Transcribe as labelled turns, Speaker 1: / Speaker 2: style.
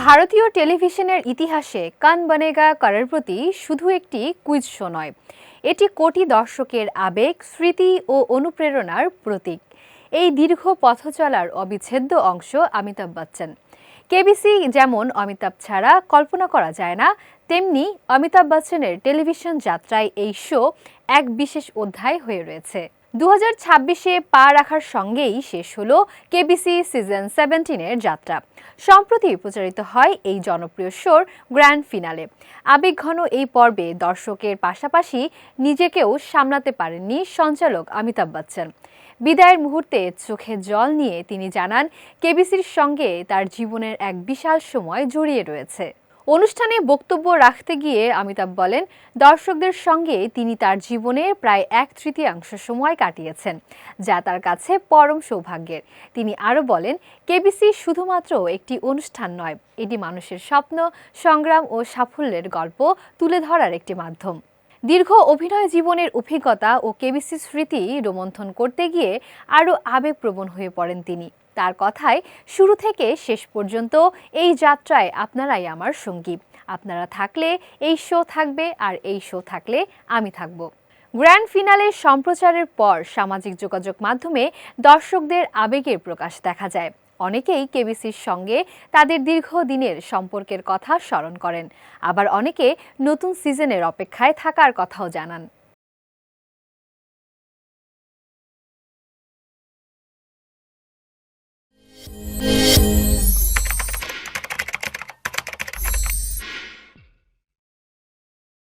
Speaker 1: ভারতীয় টেলিভিশনের ইতিহাসে কান বনেগা করোড়পতি শুধু একটি কুইজ শো নয়, এটি কোটি দর্শকের আবেগ, স্মৃতি ও অনুপ্রেরণার প্রতীক। এই দীর্ঘ পথ চলার অবিচ্ছেদ্য অংশ অমিতাভ বচ্চন। কেবিসি যেমন অমিতাভ ছাড়া কল্পনা করা যায় না, তেমনি অমিতাভ বচ্চনের টেলিভিশন যাত্রায় এই শো এক বিশেষ অধ্যায় হয়ে রয়েছে। 2026-এ পা রাখার সঙ্গেই শেষ হলো কেবিসি সিজন 17-এর যাত্রা। সম্প্রতি প্রচারিত হয় এই জনপ্রিয় শোর গ্র্যান্ড ফিনালে। আবেগঘন এই পর্বে দর্শকের পাশাপাশি নিজেকেও সামলাতে পারেননি সঞ্চালক অমিতাভ বচ্চন। বিদায়ের মুহূর্তে চোখে জল নিয়ে তিনি জানান, কেবিসির সঙ্গে তার জীবনের এক বিশাল সময় জড়িয়ে রয়েছে। অনুষ্ঠানে বক্তব্য রাখতে গিয়ে অমিতাভ বলেন, দর্শকদের সঙ্গে তিনি তার জীবনের প্রায় 1/3 সময় কাটিয়েছেন, যা তার কাছে পরম সৌভাগ্যের। তিনি আরও বলেন, কেবিসি শুধুমাত্র একটি অনুষ্ঠান নয়, এটি মানুষের স্বপ্ন, সংগ্রাম ও সাফল্যের গল্প তুলে ধরার একটি মাধ্যম। দীর্ঘ অভিনয় জীবনের অভিজ্ঞতা ও কেবিসি স্মৃতি রোমন্থন করতে গিয়ে আরও আবেগপ্রবণ হয়ে পড়েন তিনি। তার কথায়, শুরু থেকে শেষ পর্যন্ত এই যাত্রায় আপনারাই আমার সঙ্গী। আপনারা থাকলে এই শো থাকবে, আর এই শো থাকলে আমি থাকব। গ্র্যান্ড ফিনালের সম্প্রচারের পর সামাজিক যোগাযোগ মাধ্যমে দর্শকদের আবেগের প্রকাশ দেখা যায়। অনেকেই কেবিসির সঙ্গে তাদের দীর্ঘদিনের সম্পর্কের কথা স্মরণ করেন, আবার অনেকে নতুন সিজনের অপেক্ষায় থাকার কথাও জানান।